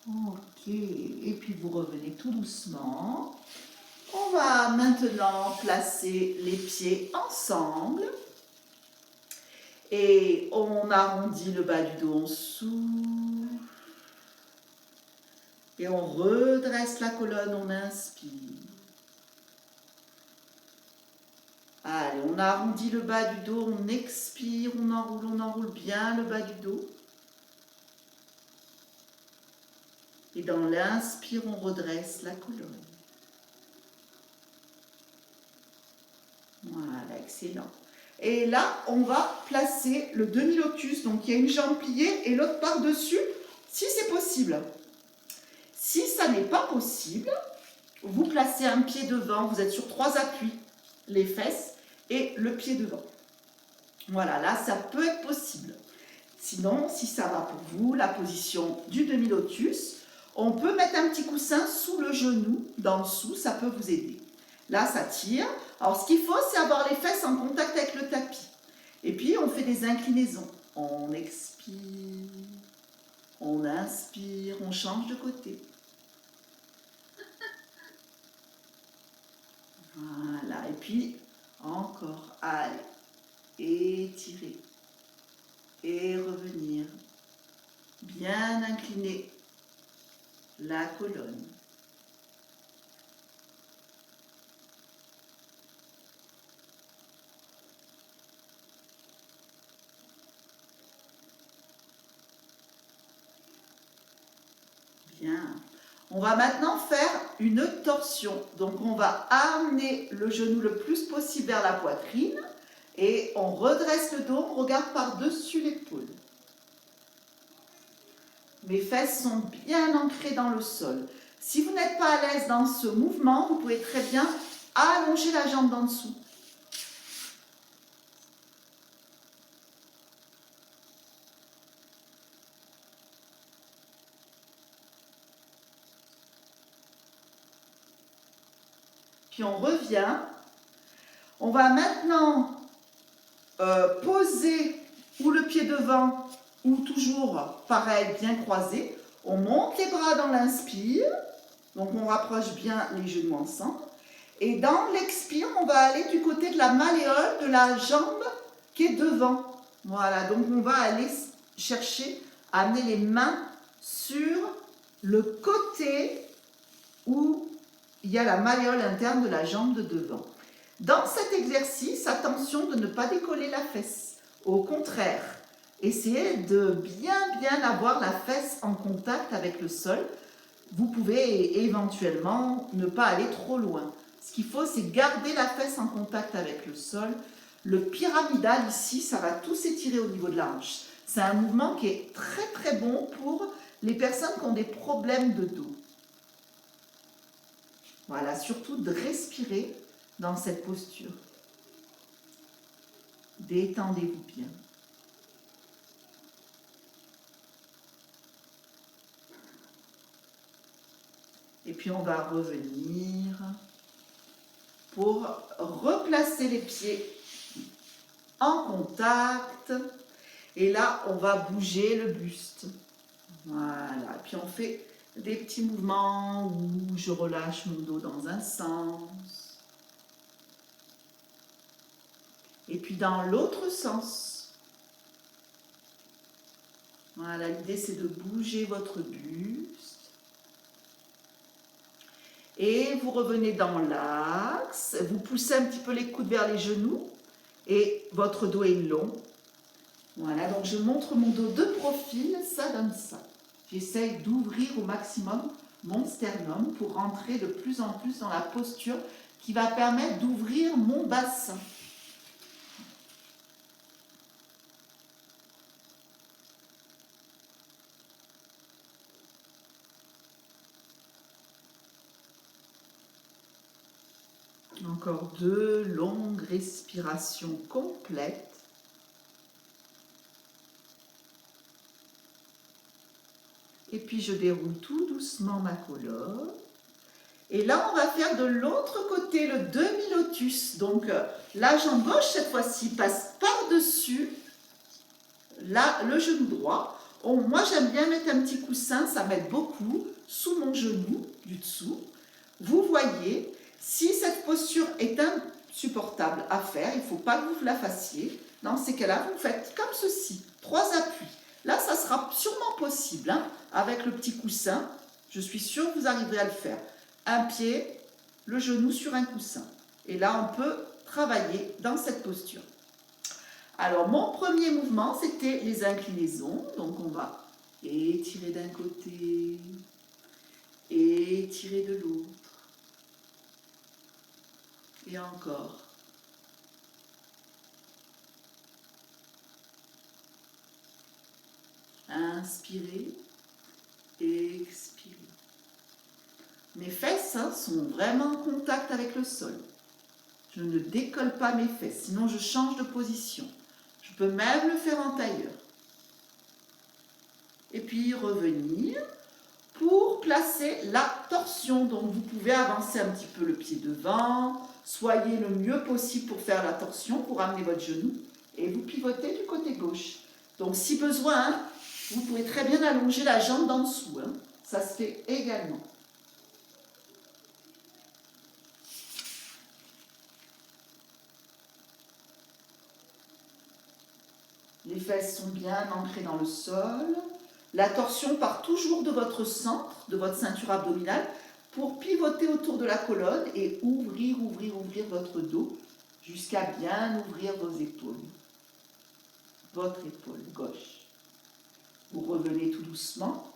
Ok, et puis vous revenez tout doucement. On va maintenant placer les pieds ensemble. Et on arrondit le bas du dos, on souffle. Et on redresse la colonne, on inspire. Allez, on arrondit le bas du dos, on expire, on enroule bien le bas du dos. Et dans l'inspire, on redresse la colonne. Voilà, excellent. Et là, on va placer le demi-lotus. Donc, il y a une jambe pliée et l'autre par-dessus, si c'est possible. Si ça n'est pas possible, vous placez un pied devant. Vous êtes sur 3 appuis, les fesses et le pied devant. Voilà, là, ça peut être possible. Sinon, si ça va pour vous, la position du demi-lotus, on peut mettre un petit coussin sous le genou, d'en dessous, ça peut vous aider. Là, ça tire. Alors, ce qu'il faut, c'est avoir les fesses en contact avec le tapis. Et puis, on fait des inclinaisons. On expire, on inspire, on change de côté. Voilà. Et puis, encore. Allez. Étirer. Et revenir. Bien incliner la colonne. Bien. On va maintenant faire une torsion. Donc, on va amener le genou le plus possible vers la poitrine et on redresse le dos, on regarde par-dessus l'épaule. Mes fesses sont bien ancrées dans le sol. Si vous n'êtes pas à l'aise dans ce mouvement, vous pouvez très bien allonger la jambe d'en dessous. Puis on revient. On va maintenant poser ou le pied devant ou toujours pareil, bien croisé. On monte les bras dans l'inspire. Donc on rapproche bien les genoux ensemble. Et dans l'expire, on va aller du côté de la malléole de la jambe qui est devant. Voilà, donc on va aller chercher à amener les mains sur le côté où il y a la malléole interne de la jambe de devant. Dans cet exercice, attention de ne pas décoller la fesse. Au contraire, essayez de bien avoir la fesse en contact avec le sol. Vous pouvez éventuellement ne pas aller trop loin. Ce qu'il faut, c'est garder la fesse en contact avec le sol. Le pyramidal ici, ça va tout s'étirer au niveau de la hanche. C'est un mouvement qui est très bon pour les personnes qui ont des problèmes de dos. Voilà, surtout de respirer dans cette posture. Détendez-vous bien. Et puis on va revenir pour replacer les pieds en contact. Et là, on va bouger le buste. Voilà. Puis on fait des petits mouvements où je relâche mon dos dans un sens. Et puis dans l'autre sens. Voilà, l'idée c'est de bouger votre buste. Et vous revenez dans l'axe. Vous poussez un petit peu les coudes vers les genoux. Et votre dos est long. Voilà, donc je montre mon dos de profil, ça donne ça. J'essaye d'ouvrir au maximum mon sternum pour rentrer de plus en plus dans la posture qui va permettre d'ouvrir mon bassin. Encore 2 longues respirations complètes. Et puis je déroule tout doucement ma colonne. Et là, on va faire de l'autre côté le demi-lotus. Donc la jambe gauche, cette fois-ci, passe par-dessus le genou droit. Moi, j'aime bien mettre un petit coussin, ça m'aide beaucoup, sous mon genou du dessous. Vous voyez, si cette posture est supportable à faire. Il ne faut pas que vous la fassiez. Dans ces cas-là, vous faites comme ceci, 3 appuis. Là, ça sera sûrement possible, hein, avec le petit coussin. Je suis sûre que vous arriverez à le faire. Un pied, le genou sur un coussin. Et là, on peut travailler dans cette posture. Alors, mon premier mouvement, c'était les inclinaisons. Donc, on va étirer d'un côté, étirer de l'autre. Et encore. Inspirez, expirez. Mes fesses sont vraiment en contact avec le sol. Je ne décolle pas mes fesses, sinon je change de position. Je peux même le faire en tailleur. Et puis revenir pour placer la torsion. Donc vous pouvez avancer un petit peu le pied devant. Soyez le mieux possible pour faire la torsion, pour amener votre genou. Et vous pivotez du côté gauche. Donc si besoin, hein, vous pouvez très bien allonger la jambe d'en dessous. Hein. Ça se fait également. Les fesses sont bien ancrées dans le sol. La torsion part toujours de votre centre, de votre ceinture abdominale, pour pivoter autour de la colonne et ouvrir votre dos jusqu'à bien ouvrir vos épaules. Votre épaule gauche. Vous revenez tout doucement.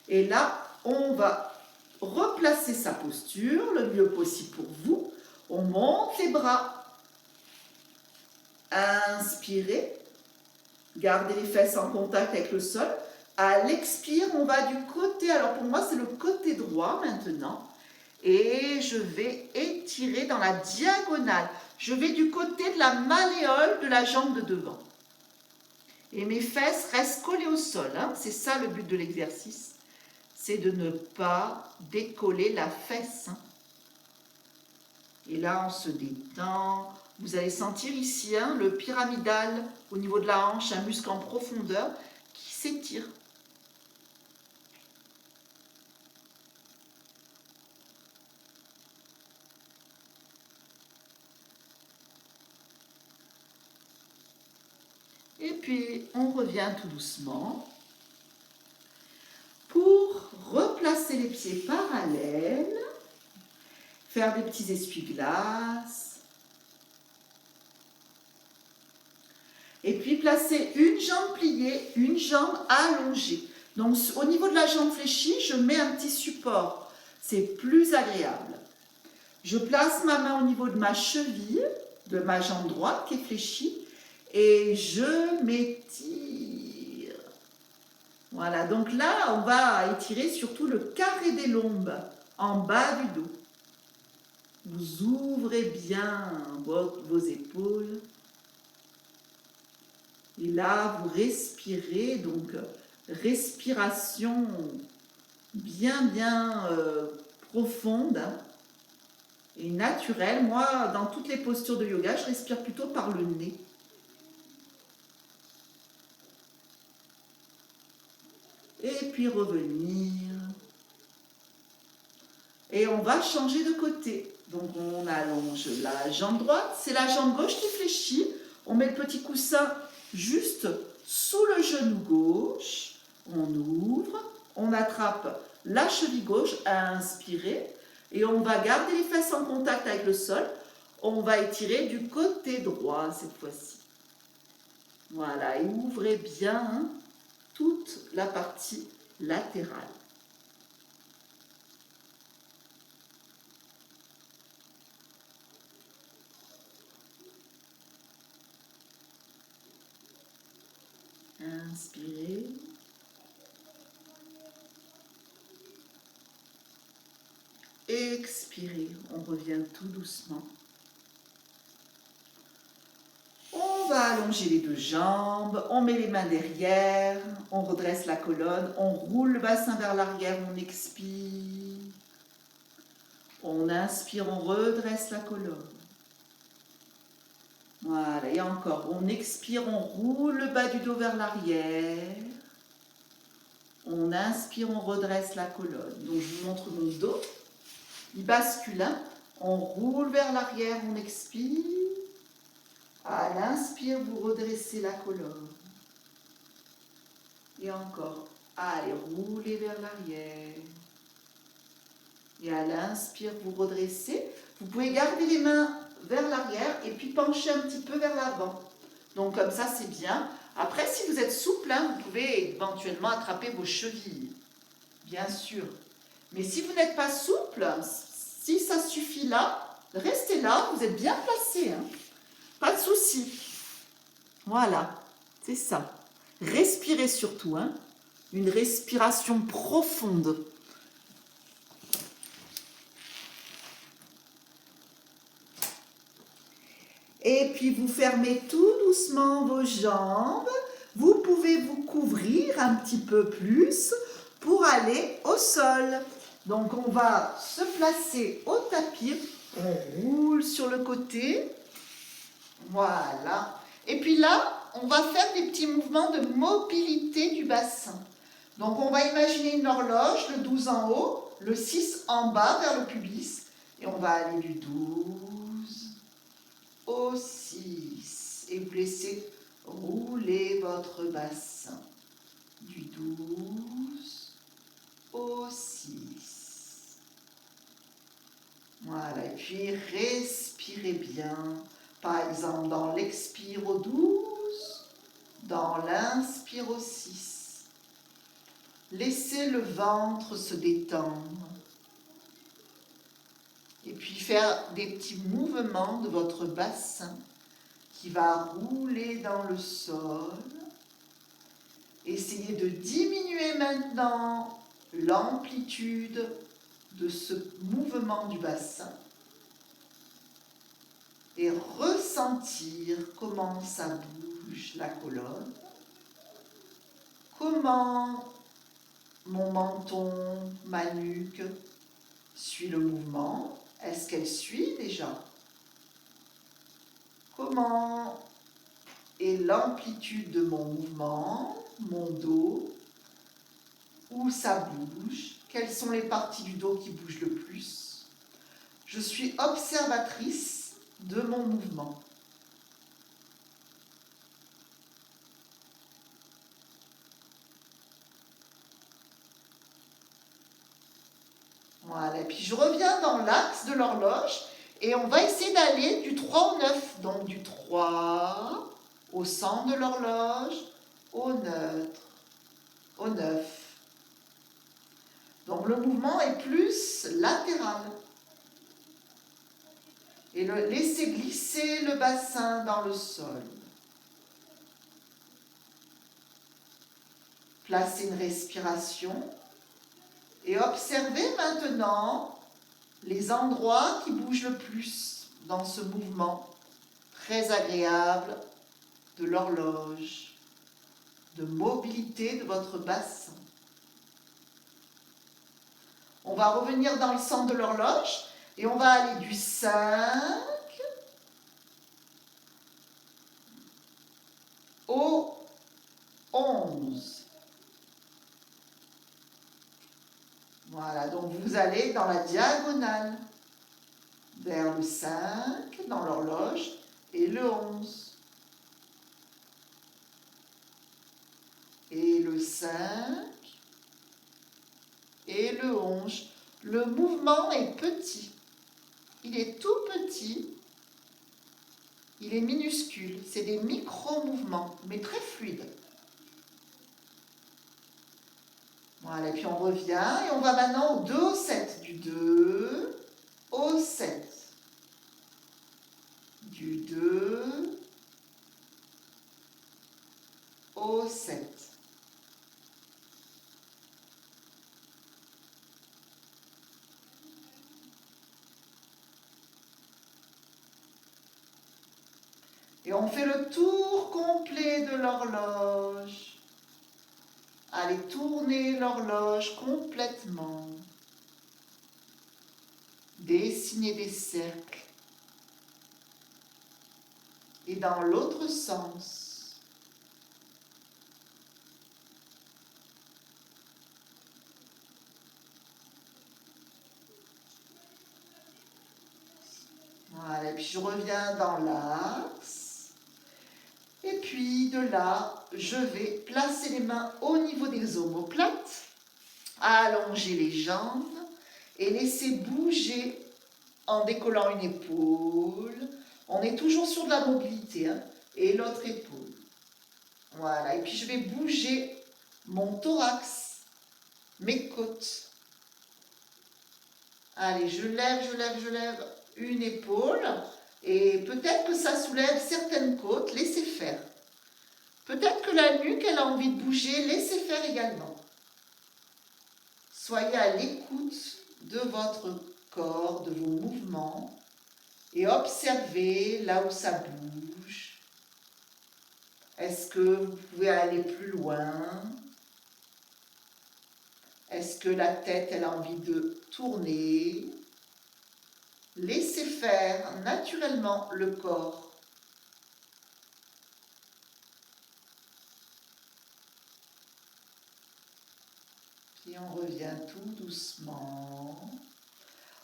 Et là, on va replacer sa posture le mieux possible pour vous. On monte les bras. Inspirez. Gardez les fesses en contact avec le sol. À l'expire, on va du côté, alors pour moi c'est le côté droit maintenant, et je vais étirer dans la diagonale. Je vais du côté de la malléole de la jambe de devant. Et mes fesses restent collées au sol, hein. C'est ça le but de l'exercice, c'est de ne pas décoller la fesse. Hein. Et là on se détend. Vous allez sentir ici hein, le pyramidal au niveau de la hanche, un muscle en profondeur qui s'étire. Et puis, on revient tout doucement pour replacer les pieds parallèles, faire des petits essuie-glaces. Et puis, placer une jambe pliée, une jambe allongée. Donc, au niveau de la jambe fléchie, je mets un petit support. C'est plus agréable. Je place ma main au niveau de ma cheville, de ma jambe droite qui est fléchie. Et je m'étire. Voilà, donc là, on va étirer surtout le carré des lombes en bas du dos. Vous ouvrez bien vos épaules. Et là, vous respirez, donc respiration bien profonde et naturelle. Moi, dans toutes les postures de yoga, je respire plutôt par le nez. Et puis revenir. Et on va changer de côté. Donc on allonge la jambe droite, c'est la jambe gauche qui fléchit. On met le petit coussin juste sous le genou gauche. On ouvre, on attrape la cheville gauche à inspirer. Et on va garder les fesses en contact avec le sol. On va étirer du côté droit cette fois-ci. Voilà, et ouvrez bien toute la partie latérale. Inspirez. Expirez. On revient tout doucement. On va allonger les deux jambes, on met les mains derrière, on redresse la colonne, on roule le bassin vers l'arrière, on expire. On inspire, on redresse la colonne. Voilà, et encore, on expire, on roule le bas du dos vers l'arrière. On inspire, on redresse la colonne. Donc je vous montre mon dos. Il bascule, hein. On roule vers l'arrière, on expire. À l'inspire, vous redressez la colonne. Et encore. Allez, roulez vers l'arrière. Et à l'inspire, vous redressez. Vous pouvez garder les mains vers l'arrière et puis pencher un petit peu vers l'avant. Donc comme ça, c'est bien. Après, si vous êtes souple, hein, vous pouvez éventuellement attraper vos chevilles. Bien sûr. Mais si vous n'êtes pas souple, si ça suffit là, restez là, vous êtes bien placé. Hein. Pas de souci. Voilà, c'est ça. Respirez surtout. Hein. Une respiration profonde. Et puis vous fermez tout doucement vos jambes. Vous pouvez vous couvrir un petit peu plus pour aller au sol. Donc on va se placer au tapis. On roule sur le côté. Voilà. Et puis là, on va faire des petits mouvements de mobilité du bassin. Donc on va imaginer une horloge, le 12 en haut, le 6 en bas vers le pubis. Et on va aller du 12 au 6. Et vous laissez rouler votre bassin. Du 12 au 6. Voilà. Et puis respirez bien. Par exemple, dans l'expire au 12, dans l'inspire au 6. Laissez le ventre se détendre. Et puis faire des petits mouvements de votre bassin qui va rouler dans le sol. Essayez de diminuer maintenant l'amplitude de ce mouvement du bassin et ressentir comment ça bouge la colonne, comment mon menton, ma nuque suit le mouvement. Est-ce qu'elle suit déjà? Comment est l'amplitude de mon mouvement, mon dos, où ça bouge? Quelles sont les parties du dos qui bougent le plus? Je suis observatrice de mon mouvement. Voilà, et puis je reviens dans l'axe de l'horloge et on va essayer d'aller du 3 au 9. Donc du 3 au centre de l'horloge, au neutre, au 9. Donc le mouvement est plus latéral. Et laissez glisser le bassin dans le sol. Placez une respiration et observez maintenant les endroits qui bougent le plus dans ce mouvement très agréable de l'horloge, de mobilité de votre bassin. On va revenir dans le centre de l'horloge et on va aller du 5 au 11. Voilà, donc vous allez dans la diagonale vers le 5 dans l'horloge et le 11. Et le 5 et le 11. Le mouvement est petit. Il est tout petit. Il est minuscule. C'est des micro-mouvements, mais très fluides. Voilà, et puis on revient et on va maintenant au 2 au 7. Du 2 au 7. Du 2 au 7. Et on fait le tour complet de l'horloge. Allez tourner l'horloge complètement. Dessinez des cercles. Et dans l'autre sens. Voilà, et puis je reviens dans l'axe. Et puis de là, je vais placer les mains au niveau des omoplates, allonger les jambes et laisser bouger en décollant une épaule. On est toujours sur de la mobilité, hein, et l'autre épaule. Voilà, et puis je vais bouger mon thorax, mes côtes. Allez, je lève une épaule et peut-être que ça soulève certaines côtes, laissez faire. Peut-être que la nuque, elle a envie de bouger, laissez faire également. Soyez à l'écoute de votre corps, de vos mouvements et observez là où ça bouge. Est-ce que vous pouvez aller plus loin? Est-ce que la tête, elle a envie de tourner? Laissez faire naturellement le corps. Puis on revient tout doucement.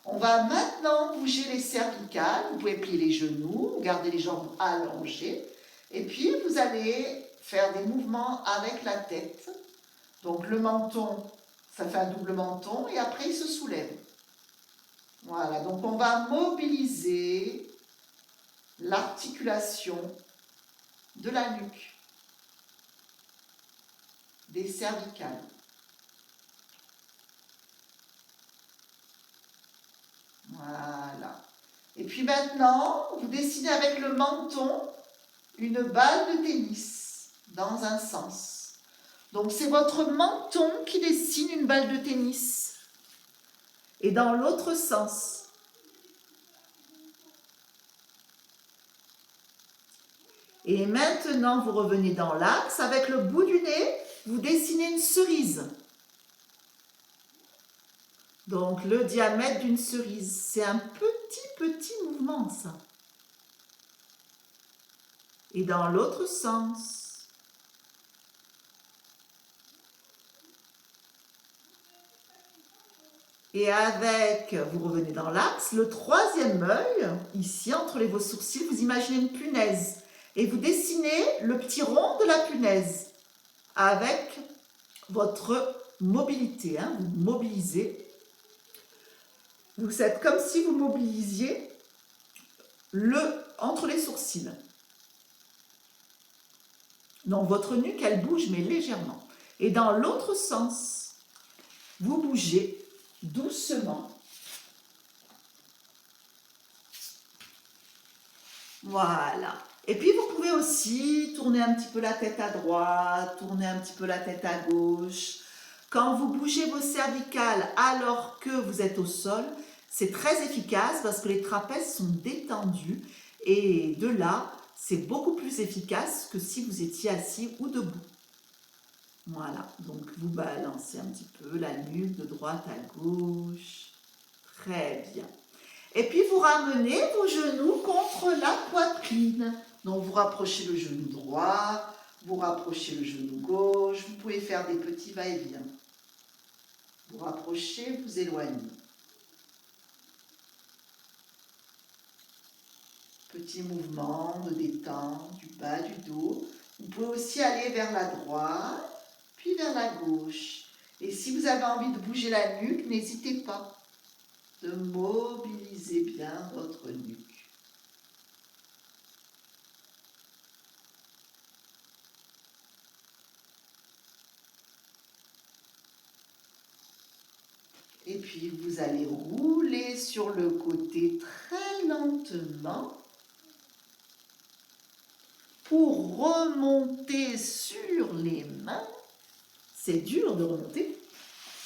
On va maintenant bouger les cervicales. Vous pouvez plier les genoux, garder les jambes allongées. Et puis vous allez faire des mouvements avec la tête. Donc le menton, ça fait un double menton et après il se soulève. Voilà, donc on va mobiliser l'articulation de la nuque, des cervicales. Voilà. Et puis maintenant, vous dessinez avec le menton une balle de tennis dans un sens. Donc c'est votre menton qui dessine une balle de tennis. Et dans l'autre sens. Et maintenant, vous revenez dans l'axe. Avec le bout du nez, vous dessinez une cerise. Donc, le diamètre d'une cerise. C'est un petit mouvement, ça. Et dans l'autre sens. Et avec, vous revenez dans l'axe, le troisième œil, ici, entre vos sourcils, vous imaginez une punaise. Et vous dessinez le petit rond de la punaise avec votre mobilité. Hein, vous mobilisez. Vous êtes comme si vous mobilisiez entre les sourcils. Donc votre nuque, elle bouge, mais légèrement. Et dans l'autre sens, vous bougez doucement. Voilà. Et puis vous pouvez aussi tourner un petit peu la tête à droite, tourner un petit peu la tête à gauche. Quand vous bougez vos cervicales alors que vous êtes au sol, c'est très efficace parce que les trapèzes sont détendus et de là, c'est beaucoup plus efficace que si vous étiez assis ou debout. Voilà, donc vous balancez un petit peu la nuque de droite à gauche. Très bien. Et puis vous ramenez vos genoux contre la poitrine. Donc vous rapprochez le genou droit, vous rapprochez le genou gauche. Vous pouvez faire des petits va-et-vient. Vous rapprochez, vous éloignez. Petit mouvement de détente du bas du dos. Vous pouvez aussi aller vers la droite, puis vers la gauche. Et si vous avez envie de bouger la nuque, n'hésitez pas de mobiliser bien votre nuque. Et puis vous allez rouler sur le côté très lentement pour remonter sur les mains. C'est dur de remonter.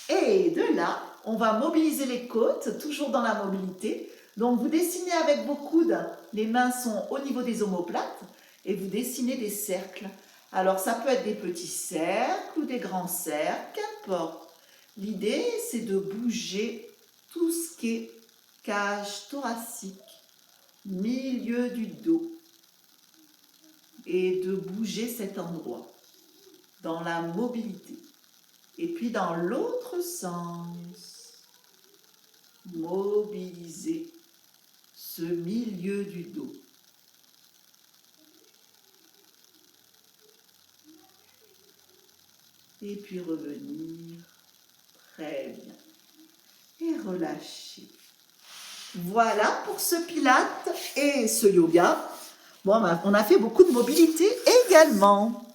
Et de là, on va mobiliser les côtes, toujours dans la mobilité. Donc vous dessinez avec vos coudes, les mains sont au niveau des omoplates et vous dessinez des cercles. Alors ça peut être des petits cercles ou des grands cercles, qu'importe. L'idée, c'est de bouger tout ce qui est cage thoracique, milieu du dos et de bouger cet endroit dans la mobilité. Et puis dans l'autre sens, mobiliser ce milieu du dos. Et puis revenir. Très bien. Et relâcher. Voilà pour ce pilate et ce yoga. Bon, on a fait beaucoup de mobilité également.